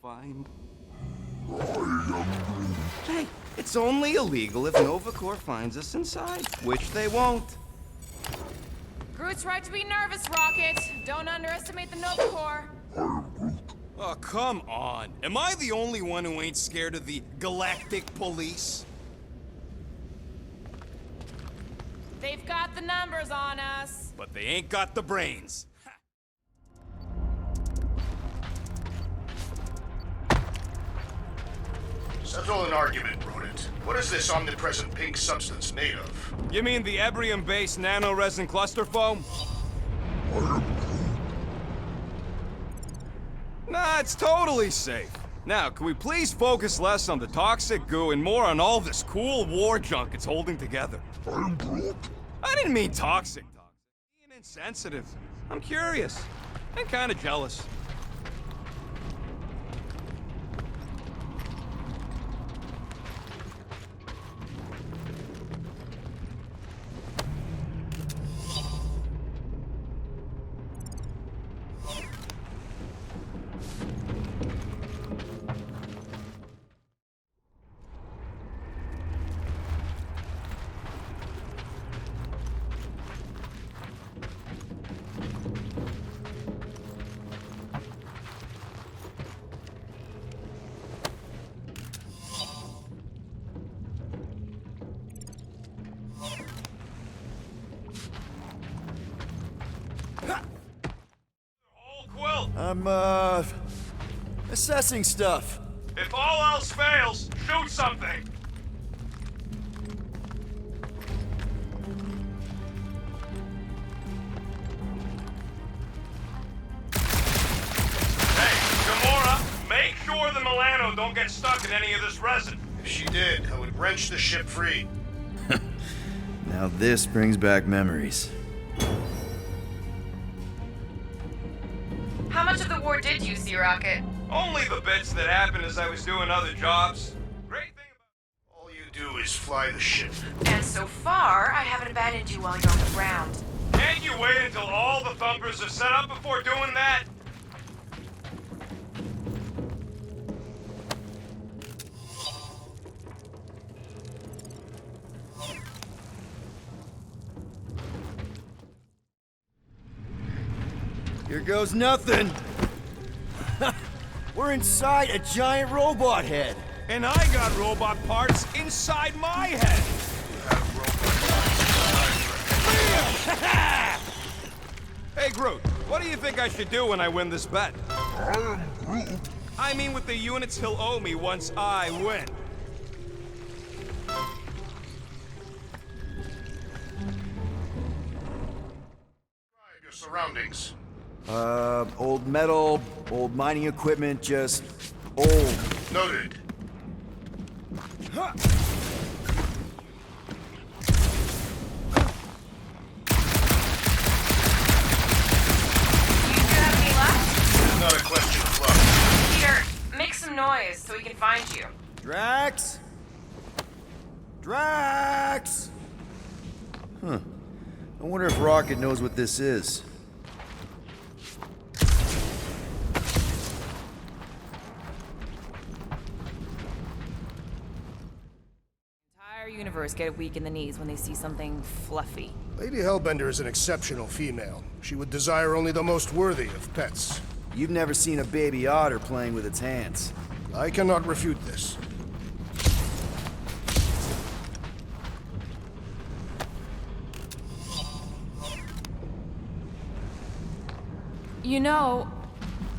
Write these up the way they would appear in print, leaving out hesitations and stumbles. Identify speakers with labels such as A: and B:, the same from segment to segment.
A: find? Hey, it's only illegal if Nova Corps finds us inside, which they won't.
B: Groot's right to be nervous, Rocket. Don't underestimate the Nova Corps.
A: Oh, come on. Am I the only one who ain't scared of the Galactic Police?
B: They've got the numbers on us.
A: But they ain't got the brains.
C: Settle an argument, rodent. What is this omnipresent pink substance made of?
A: You mean the Ebrium-based Nano-Resin cluster foam? Nah, it's totally safe. Now, can we please focus less on the toxic goo and more on all this cool war junk it's holding together? I didn't mean toxic. Being insensitive. I'm curious. And kinda jealous.
D: I'm, assessing stuff.
A: If all else fails, shoot something! Hey, Gamora, make sure the Milano don't get stuck in any of this resin.
C: If she did, I would wrench the ship free.
D: Now this brings back memories.
B: How much of the war did you see, Rocket?
A: Only the bits that happened as I was doing other jobs. Great thing about...
C: All you do is fly the ship.
B: And so far, I haven't abandoned you while you're on the ground.
A: Can't you wait until all the thumpers are set up before doing that?
D: Here goes nothing. We're inside a giant robot head.
A: And I got robot parts inside my head. Hey, Groot, what do you think I should do when I win this bet? I mean with the units he'll owe me once I win.
C: Describe your surroundings.
D: Old metal, old mining equipment, just old.
C: Noted.
D: Huh.
B: You two have any luck?
C: Not a question of luck.
B: Peter, make some noise so we can find you.
D: Drax? Drax! Huh. I wonder if Rocket knows what this is.
B: Universe get weak in the knees when they see something fluffy.
C: Lady Hellbender is an exceptional female. She would desire only the most worthy of pets.
D: You've never seen a baby otter playing with its hands.
C: I cannot refute this.
B: You know,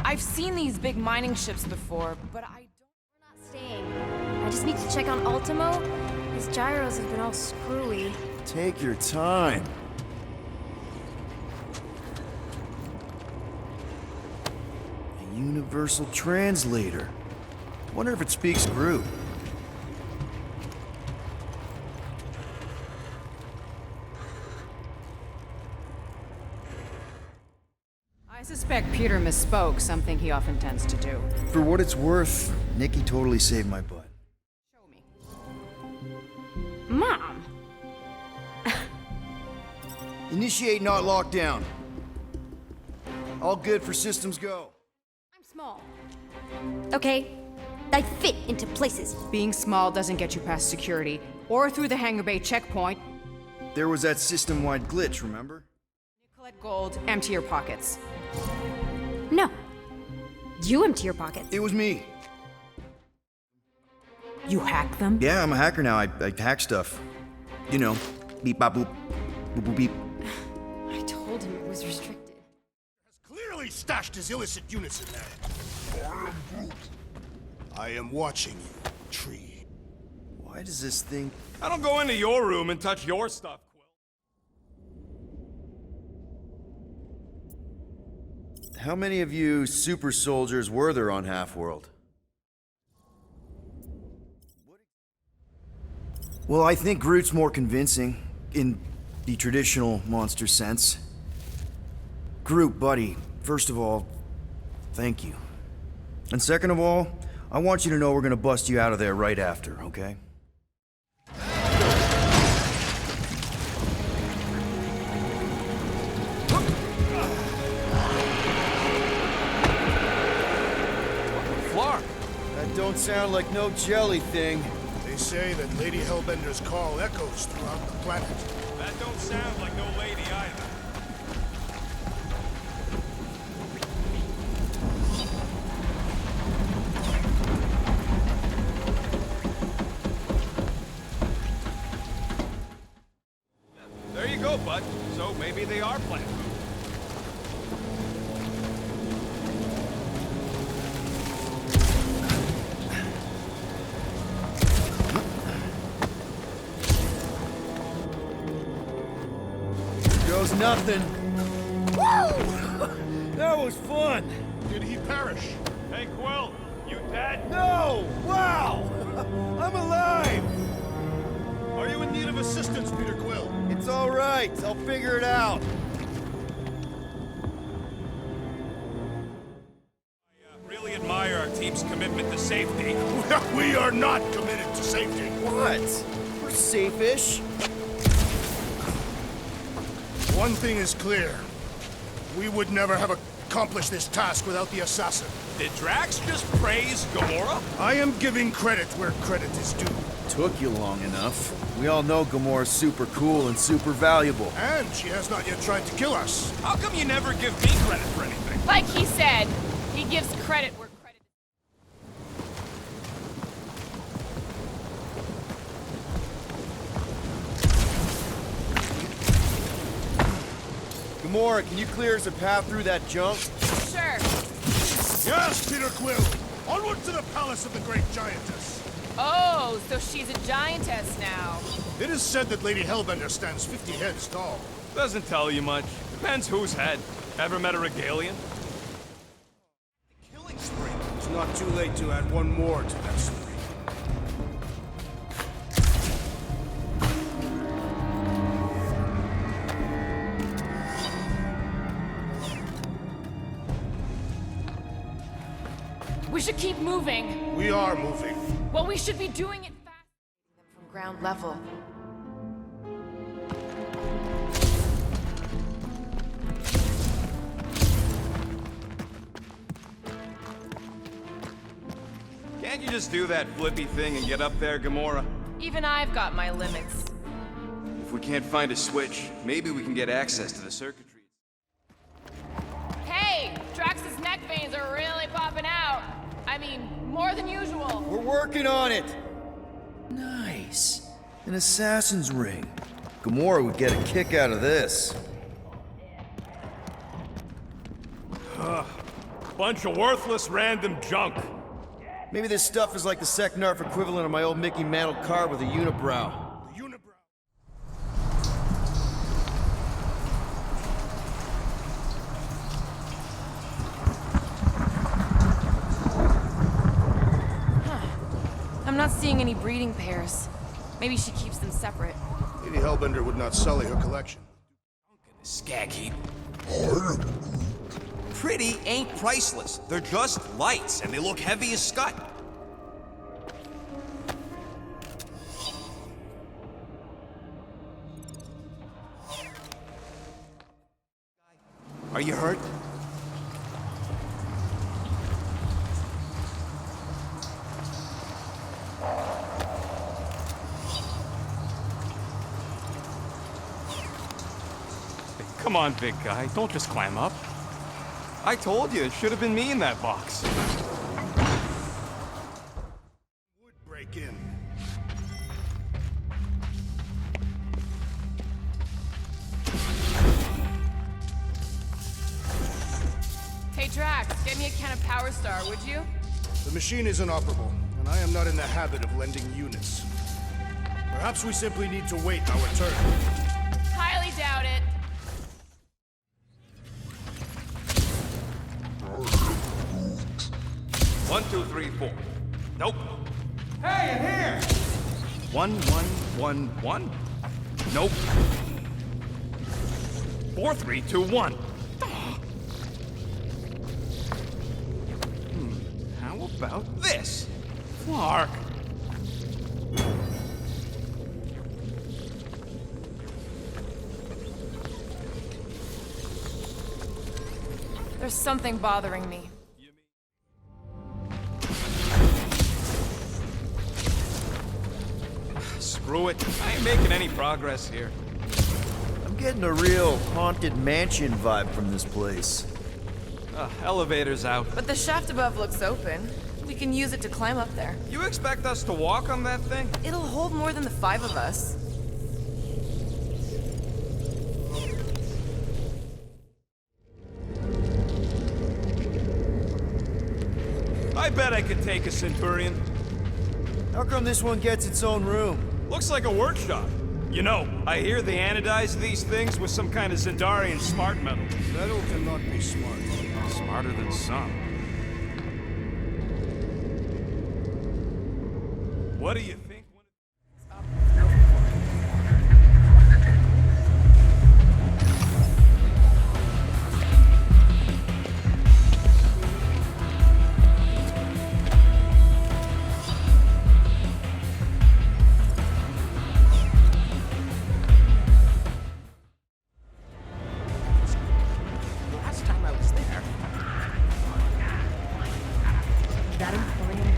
B: I've seen these big mining ships before, but I don't...
E: We're not staying. I just need to check on Ultimo. His gyros have been all screwy.
D: Take your time. A universal translator. Wonder if it speaks Groot.
F: I suspect Peter misspoke, something he often tends to do.
D: For what it's worth, Nikki totally saved my butt.
F: Show me.
E: Mom!
D: Initiate not lockdown. All good for systems go.
E: I'm small. okay? I fit into places.
F: Being small doesn't get you past security, or through the hangar bay checkpoint.
D: There was that system-wide glitch, remember?
F: Collect gold, empty your pockets.
E: No. You empty your pockets.
D: It was me.
F: You hack them?
D: Yeah, I'm a hacker now. I hack stuff. You know, beep bop boop, boop boop beep.
E: I told him it was restricted.
C: Clearly stashed his illicit units in there. I am watching you, Tree.
D: Why does this thing...
A: I don't go into your room and touch your stuff, Quill.
D: How many of you super soldiers were there on Half-World? Well, I think Groot's more convincing, in the traditional monster sense. Groot, buddy, first of all, thank you. And second of all, I want you to know we're gonna bust you out of there right after, okay?
A: Flark.
D: That don't sound like no jelly thing.
C: They say that Lady Hellbender's call echoes throughout the planet.
A: That don't sound like no lady either. There you go, bud. So maybe they are plant food.
D: Goes nothing. Woo! That was fun.
C: Did he perish?
A: Hey, Quill, you dead?
D: No! Wow! I'm alive!
C: Are you in need of assistance, Peter Quill?
D: It's all right. I'll figure it out.
A: I really admire our team's commitment to safety.
C: We are not committed to safety.
D: What? We're safe-ish.
C: One thing is clear. We would never have accomplished this task without the assassin.
A: Did Drax just praise Gamora?
C: I am giving credit where credit is due.
D: Took you long enough. We all know Gamora's super cool and super valuable.
C: And she has not yet tried to kill us.
A: How come you never give me credit for anything?
B: Like he said, he gives credit where credit
D: Gamora, can you clear us a path through that junk?
B: is. Sure.
C: Yes, Peter Quill! Onward to the palace of the great giantess!
B: Oh, so she's a giantess now.
C: It is said that Lady Hellbender stands 50 heads tall.
A: Doesn't tell you much. Depends whose head. Ever met a regalian?
C: Killing spree. It's not too late to add one more to that spree.
B: We should keep moving.
C: We are moving.
B: Well, we should be doing it fast. From ground level.
A: Can't you just do that flippy thing and get up there, Gamora?
B: Even I've got my limits.
A: If we can't find a switch, maybe we can get access to the circuitry.
B: Hey, Drax's neck veins are really popping out. I mean, more than usual.
D: We're working on it! Nice. An assassin's ring. Gamora would get a kick out of this.
A: Bunch of worthless random junk.
D: Maybe this stuff is like the Seknarf equivalent of my old Mickey Mantle car with a unibrow.
C: The unibrow.
B: I'm not seeing any breeding pairs. Maybe she keeps them separate.
C: Lady Hellbender would not sully her collection.
A: Skag heap. Pretty ain't priceless. They're just lights, and they look heavy as scut. Are you hurt? Come on, big guy. Don't just climb up. I told you, it should have been me in that box.
C: Would break in.
B: Hey, Drax, get me a can of Power Star, would you?
C: The machine is inoperable, and I am not in the habit of lending units. Perhaps we simply need to wait our turn.
B: Highly doubt it.
A: One, two, three, four. Nope. Hey, in here! 1, 1, 1, 1. Nope. 4, 3, 2, 1. How about this? Clark.
B: There's something bothering me.
A: Screw it. I ain't making any progress here.
D: I'm getting a real haunted mansion vibe from this place.
A: Elevator's out.
B: But the shaft above looks open. We can use it to climb up there.
A: You expect us to walk on that thing?
B: It'll hold more than the 5 of us.
A: I bet I could take a Centurion.
D: How come this one gets its own room?
A: Looks like a workshop. You know, I hear they anodize these things with some kind of Zendarian smart metal.
C: Metal cannot be smart.
A: Smarter than some. What do you think?
G: Last time I was there, that Emporium.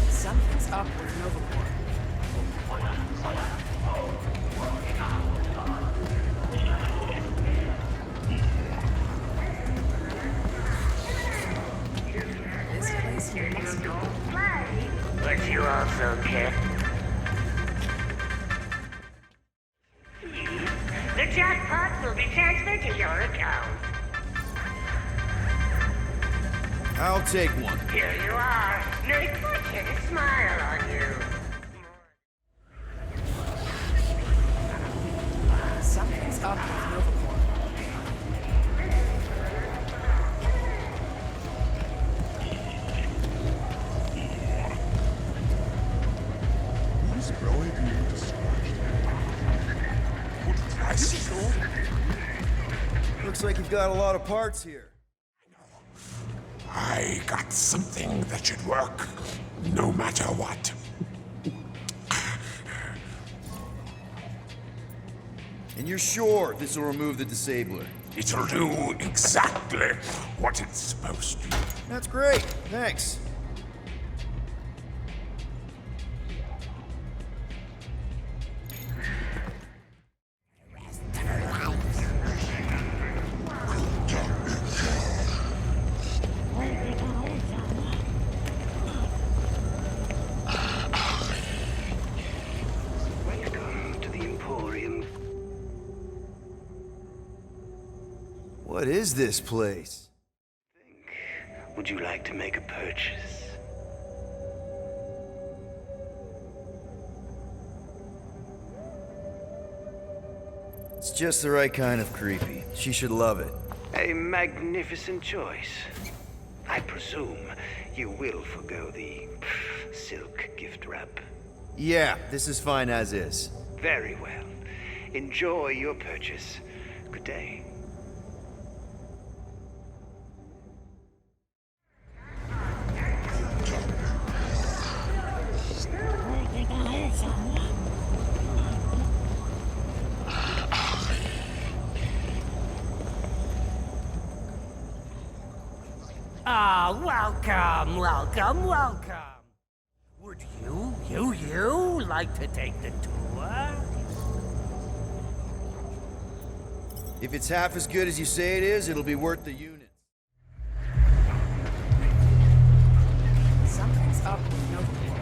G: Something's up with Nova. This place here must go.
H: But you also can. The jackpot will be transferred to your account.
D: I'll take one.
H: Here you are. Merry fortune and smile on you.
G: Something's up with Nova.
D: Looks like you've got a lot of parts here.
I: I got something that should work, no matter what.
D: And you're sure this will remove the disabler?
I: It'll do exactly what it's supposed to.
D: That's great. Thanks.
H: Welcome to the Emporium.
D: What is this place?
H: Would you like to make a purchase?
D: It's just the right kind of creepy. She should love it.
H: A magnificent choice. I presume you will forgo the silk gift wrap.
D: Yeah, this is fine as is.
H: Very well. Enjoy your purchase. Good day.
J: Oh, welcome, welcome, welcome. Would you like to take the tour?
D: If it's half as good as you say it is, it'll be worth the units.
G: Something's up with Novacore.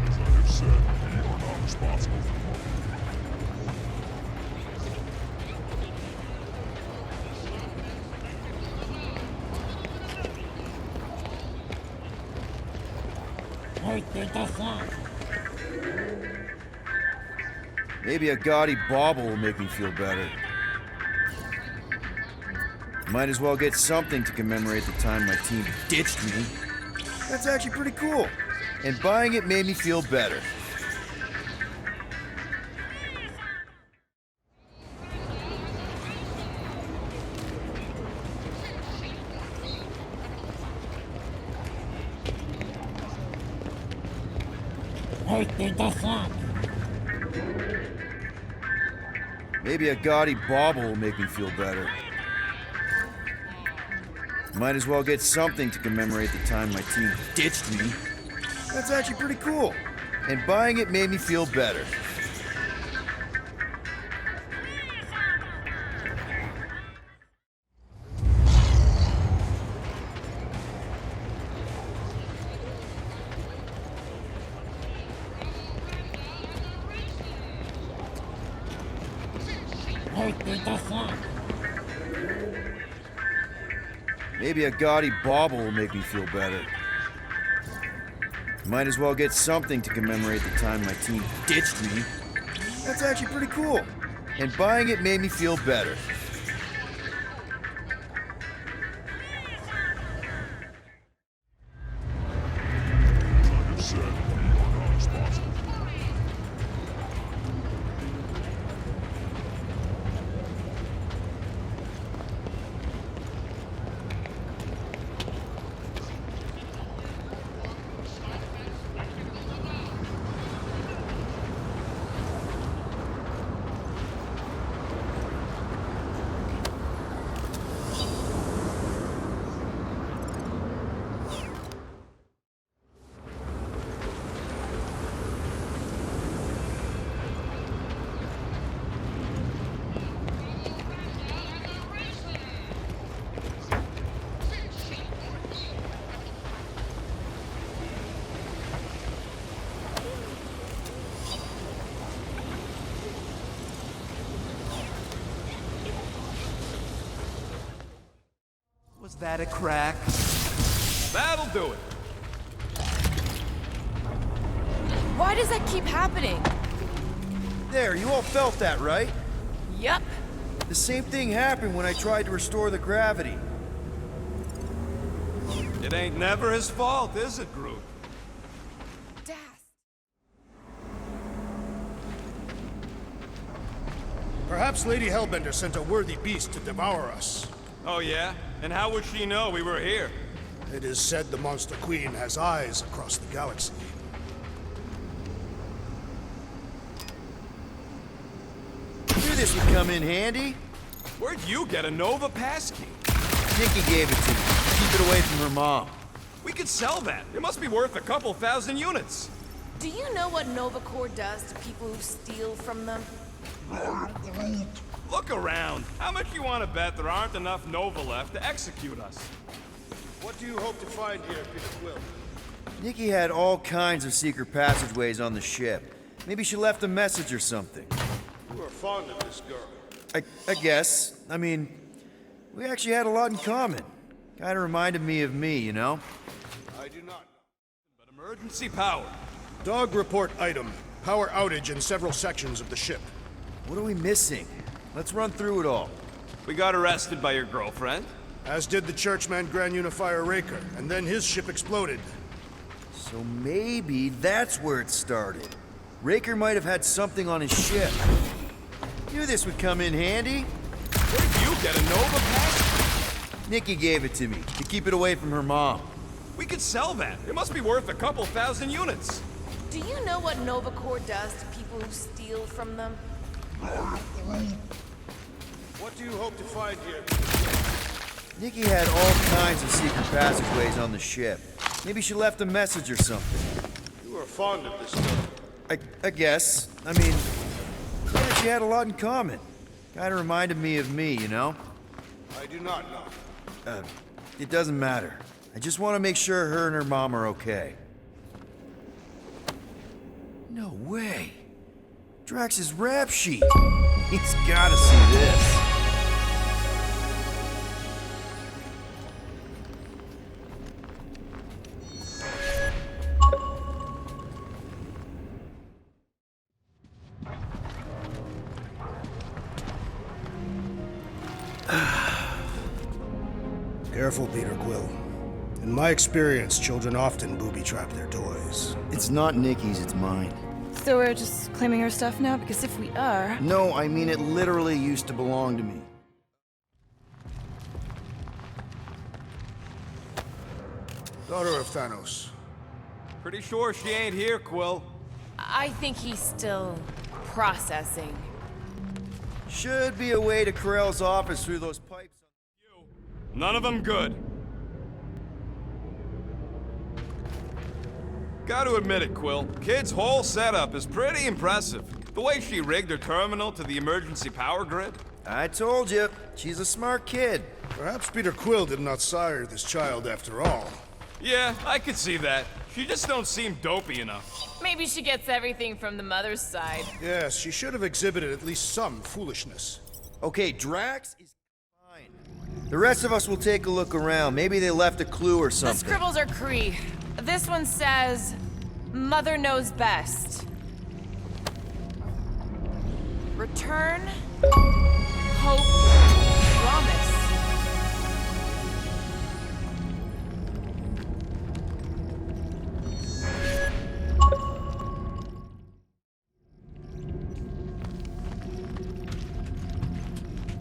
I: As I have said, we are not responsible for
D: Maybe a gaudy bauble will make me feel better. Might as well get something to commemorate the time my team ditched me. That's actually pretty cool. And buying it made me feel better. Maybe a gaudy bauble will make me feel better. Might as well get something to commemorate the time my team ditched me. That's actually pretty cool. And buying it made me feel better. Maybe a gaudy bauble will make me feel better. Might as well get something to commemorate the time my team ditched me. That's actually pretty cool. And buying it made me feel better.
I: As I have said, we are not responsible for
K: Was that a crack?
A: That'll do it.
B: Why does that keep happening?
D: There, you all felt that, right?
B: Yup.
D: The same thing happened when I tried to restore the gravity.
A: It ain't never his fault, is it, Groot?
C: Perhaps Lady Hellbender sent a worthy beast to devour us.
A: Oh yeah? And how would she know we were here?
C: It is said the Monster Queen has eyes across the galaxy.
D: Knew this would come in handy.
A: Where'd you get a Nova passkey?
D: Nikki gave it to me. Keep it away from her mom.
A: We could sell that. It must be worth a couple thousand units.
B: Do you know what Novacore does to people who steal from them?
A: Look around. How much you want to bet there aren't enough Nova left to execute us?
C: What do you hope to find here, Peter Quill?
D: Nikki had all kinds of secret passageways on the ship. Maybe she left a message or something.
C: You are fond of this girl.
D: I guess. I mean, we actually had a lot in common. Kinda reminded me of me, you know?
C: I do not.
A: But emergency power.
C: Dog report item. Power outage in several sections of the ship.
D: What are we missing? Let's run through it all.
A: We got arrested by your girlfriend.
C: As did the Churchman Grand Unifier Raker, and then his ship exploded.
D: So maybe that's where it started. Raker might have had something on his ship. Knew this would come in handy.
A: Where'd you get a Nova pass?
D: Nikki gave it to me, to keep it away from her mom.
A: We could sell that. It must be worth a couple thousand units.
B: Do you know what Nova Corps does to people who steal from them?
C: What do you hope to find here?
D: Nikki had all kinds of secret passageways on the ship. Maybe she left a message or something.
C: You are fond of this stuff.
D: I guess. I mean, yeah, she had a lot in common. Kinda reminded me of me, you know?
C: I do not know.
D: It doesn't matter. I just want to make sure her and her mom are okay. No way. Drax's rap sheet. He's gotta see this.
C: Careful, Peter Quill. In my experience, children often booby-trap their toys.
D: It's not Nikki's, it's mine.
B: So we're just claiming her stuff now? Because if we are...
D: No, I mean it literally used to belong to me.
C: Daughter of Thanos.
A: Pretty sure she ain't here, Quill.
B: I think he's still processing.
D: Should be a way to Corell's office through those pipes.
A: None of them good. Gotta admit it, Quill. Kid's whole setup is pretty impressive. The way she rigged her terminal to the emergency power grid.
D: I told you, she's a smart kid.
C: Perhaps Peter Quill did not sire this child after all.
A: Yeah, I could see that. She just don't seem dopey enough.
B: Maybe she gets everything from the mother's side.
C: Yes, she should have exhibited at least some foolishness.
D: Okay, Drax is fine. The rest of us will take a look around. Maybe they left a clue or something.
B: The scribbles are Kree. This one says, Mother knows best. Return, hope, promise.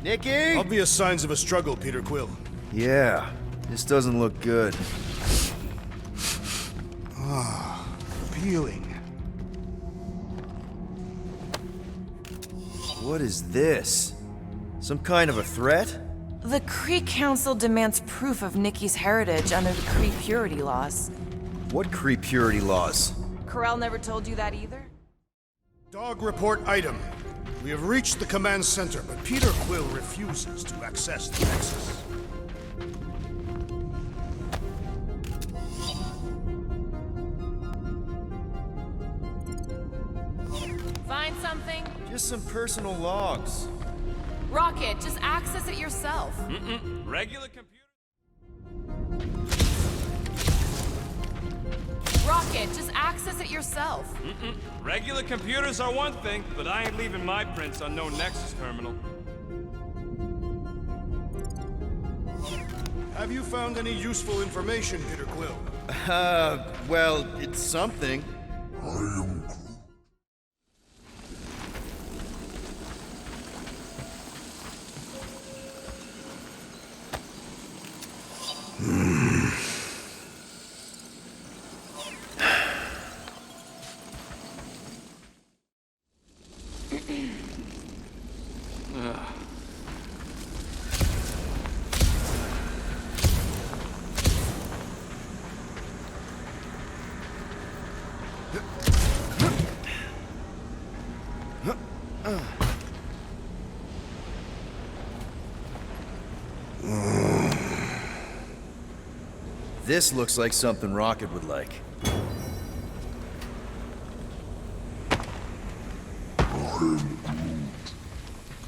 D: Nikki?
C: Obvious signs of a struggle, Peter Quill.
D: Yeah, this doesn't look good.
C: Appealing.
D: What is this? Some kind of a threat?
B: The Kree Council demands proof of Nikki's heritage under the Kree purity laws.
D: What Kree purity laws?
B: Corell never told you that either?
C: Dog report item. We have reached the command center, but Peter Quill refuses to access the Nexus.
B: Find something?
D: Just some personal logs.
B: Rocket, just access it yourself.
A: Regular computer.
B: Rocket, just access it yourself.
A: Regular computers are one thing, but I ain't leaving my prints on no Nexus terminal.
C: Have you found any useful information, Peter Quill?
D: Well, it's something. This looks like something Rocket would like.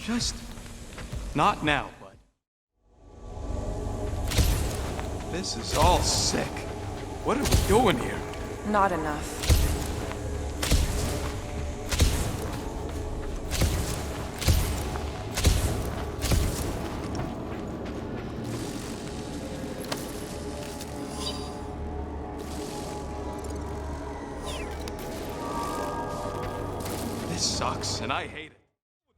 A: Just not now, bud. This is all sick. What are we doing here?
B: Not enough.
A: This sucks, and I hate it.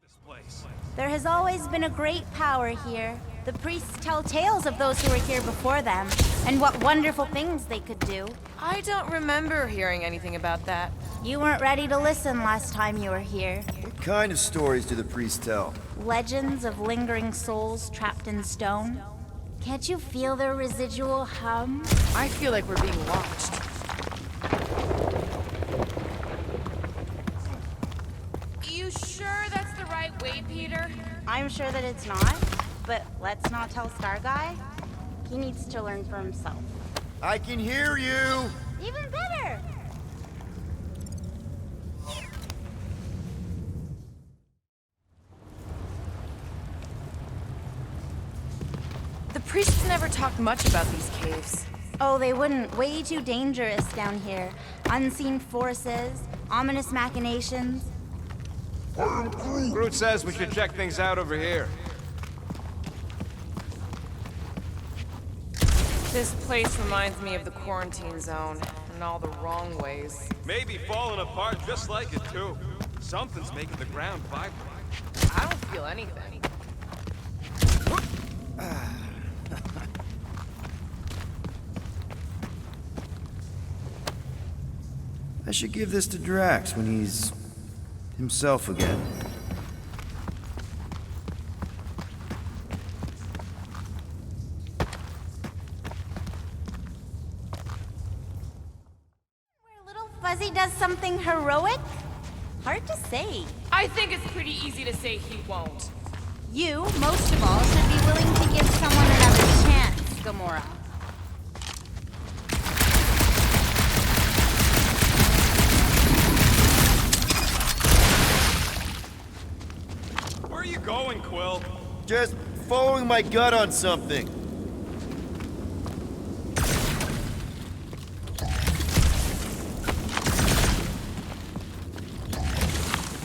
A: This place.
L: There has always been a great power here. The priests tell tales of those who were here before them, and what wonderful things they could do.
B: I don't remember hearing anything about that.
L: You weren't ready to listen last time you were here.
D: What kind of stories do the priests tell?
L: Legends of lingering souls trapped in stone. Can't you feel their residual hum?
B: I feel like we're being watched. You sure that's the right way, Peter?
L: I'm sure that it's not, but let's not tell Star Guy. He needs to learn for himself.
D: I can hear you!
L: Even better!
B: The priests never talked much about these caves.
L: Oh, they wouldn't. Way too dangerous down here. Unseen forces, ominous machinations.
A: Groot says we should check things out over here.
B: This place reminds me of the quarantine zone, in all the wrong ways.
A: Maybe falling apart just like it, too. Something's making the ground vibrate.
B: I don't feel anything.
D: I should give this to Drax when he's himself again.
L: Where little Fuzzy does something heroic? Hard to say.
B: I think it's pretty easy to say he won't.
L: You, most of all, should be willing to give someone another chance, Gamora.
A: Where are you going, Quill?
D: Just following my gut on something.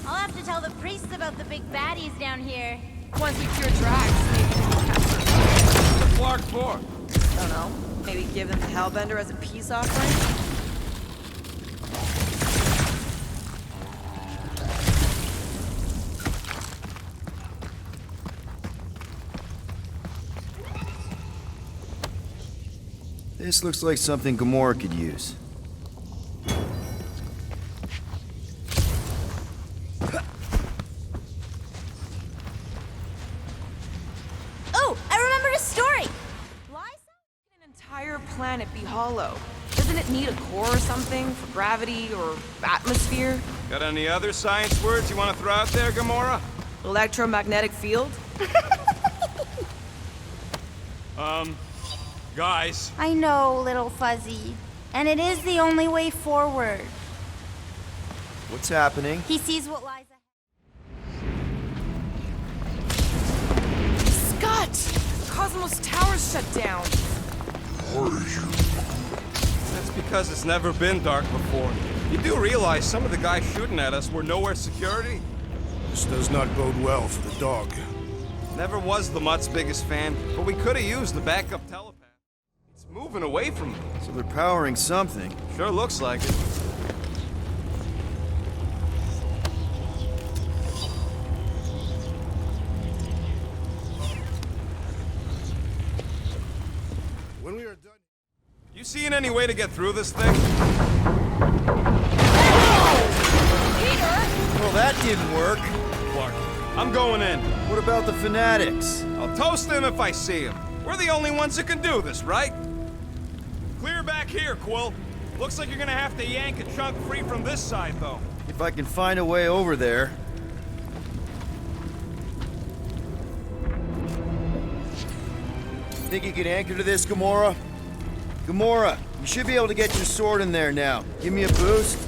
L: I'll have to tell the priests about the big baddies down here.
B: Once we cure Drax, maybe we can capture him.
A: What's the Flark for?
G: I don't know. Maybe give them to Hellbender as a peace offering?
D: This looks like something Gamora could use.
L: Oh, I remembered a story!
B: An entire planet be hollow. Doesn't it need a core or something for gravity or atmosphere?
A: Got any other science words you want to throw out there, Gamora?
G: Electromagnetic field?
A: Guys.
L: I know, little Fuzzy. And it is the only way forward.
D: What's happening?
L: He sees what lies ahead.
B: Scott! Cosmos Tower's shut down.
A: That's because it's never been dark before. You do realize some of the guys shooting at us were Knowhere security?
C: This does not bode well for the dog.
A: Never was the Mutt's biggest fan, but we could have used the backup telepath. It's moving away from me.
D: So they're powering something.
A: Sure looks like it.
C: When we are done...
A: You seeing any way to get through this thing?
D: Well, that didn't work.
A: Clark, I'm going in.
D: What about the fanatics?
A: I'll toast them if I see them. We're the only ones that can do this, right? Clear back here, Quill. Looks like you're gonna have to yank a chunk free from this side, though.
D: If I can find a way over there. Think you can anchor to this, Gamora? Gamora, you should be able to get your sword in there now. Give me a boost.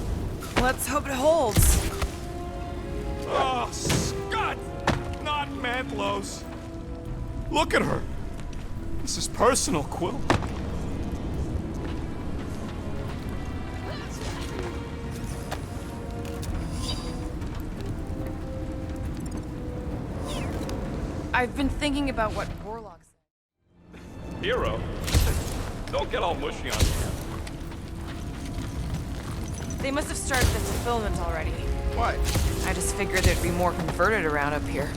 G: Let's hope it holds.
A: Oh, Scott! Not Mant-Blows. Look at her. This is personal, Quill.
B: I've been thinking about what Warlock said.
A: Hero? Don't get all mushy on me.
B: They must have started the fulfillment already.
A: Why?
B: I just figured there'd be more converted around up here.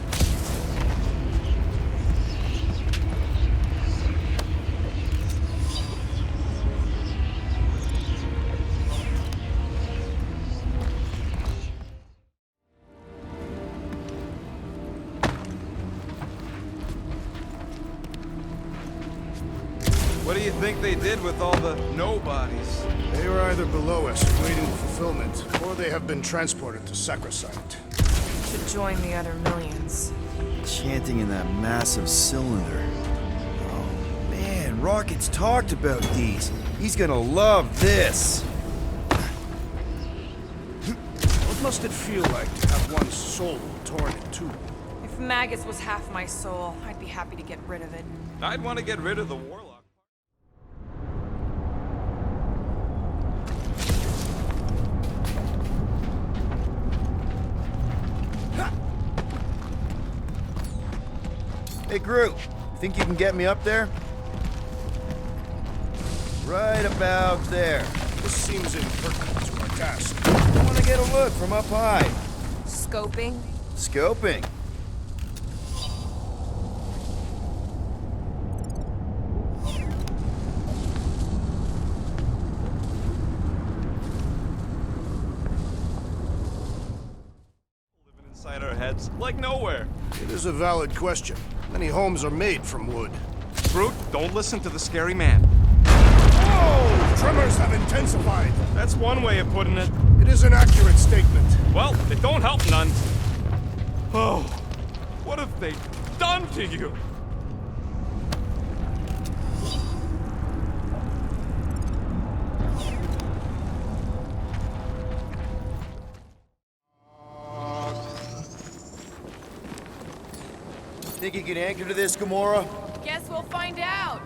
A: What do you think they did with all the nobodies?
C: They were either below us, waiting fulfillment, or they have been transported to Sacrosanct.
B: Should join the other millions.
D: Chanting in that massive cylinder. Oh man, Rocket's talked about these. He's gonna love this.
C: What must it feel like to have one's soul torn in two?
B: If Magus was half my soul, I'd be happy to get rid of it.
A: I'd want to get rid of the warlock.
D: Hey, Groot, think you can get me up there? Right about there.
C: This seems impertinent to our task.
D: I want to get a look from up high.
B: Scoping?
D: Scoping.
A: Living inside our heads like nowhere.
C: It is a valid question. Many homes are made from wood.
A: Groot, don't listen to the scary man.
C: Oh! Tremors have intensified.
A: That's one way of putting it.
C: It is an accurate statement.
A: Well, it don't help none. Oh, what have they done to you?
D: Think you can anchor to this, Gamora?
B: Guess we'll find out.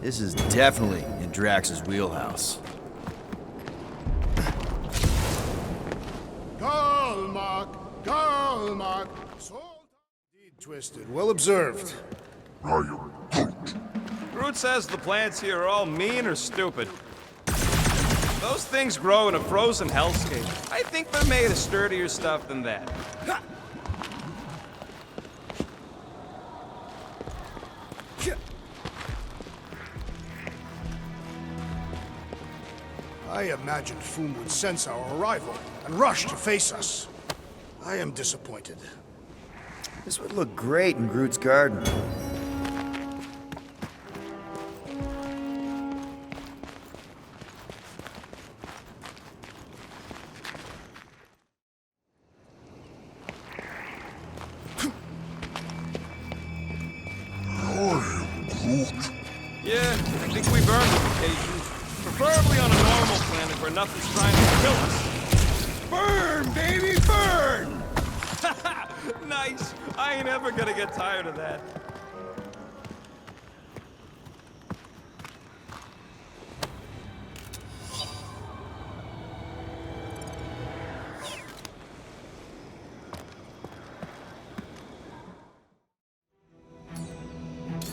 D: This is definitely in Drax's wheelhouse.
C: Galmark. Indeed twisted. Well observed.
I: I am Groot.
A: Groot says the plants here are all mean or stupid. Those things grow in a frozen hellscape. I think they're made of sturdier stuff than that.
C: I imagined Foom would sense our arrival and rush to face us. I am disappointed.
D: This would look great in Groot's garden.
A: Yeah, I think we've earned a vacation. Preferably on a normal planet where nothing's trying to kill us. Burn, baby, burn! Nice. I ain't ever gonna get tired of that.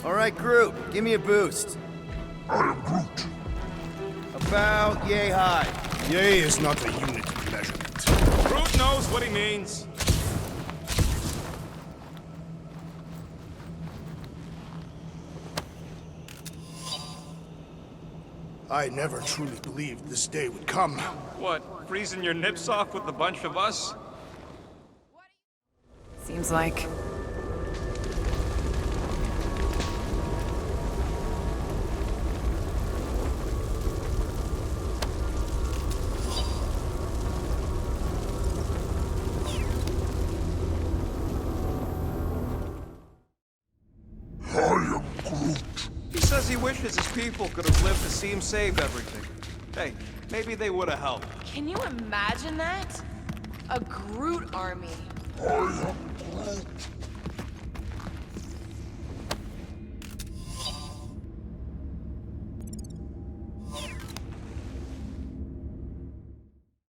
D: All right, Groot, give me a boost.
I: I am Groot.
D: About yay high.
C: Yay is not a unit of measurement.
A: Groot knows what he means.
C: I never truly believed this day would come.
A: What, freezing your nips off with a bunch of us?
B: Seems like.
I: I am Groot.
A: He says he wishes his people could have lived to see him save everything. Hey, maybe they would have helped.
B: Can you imagine that? A Groot army.
I: I am Groot.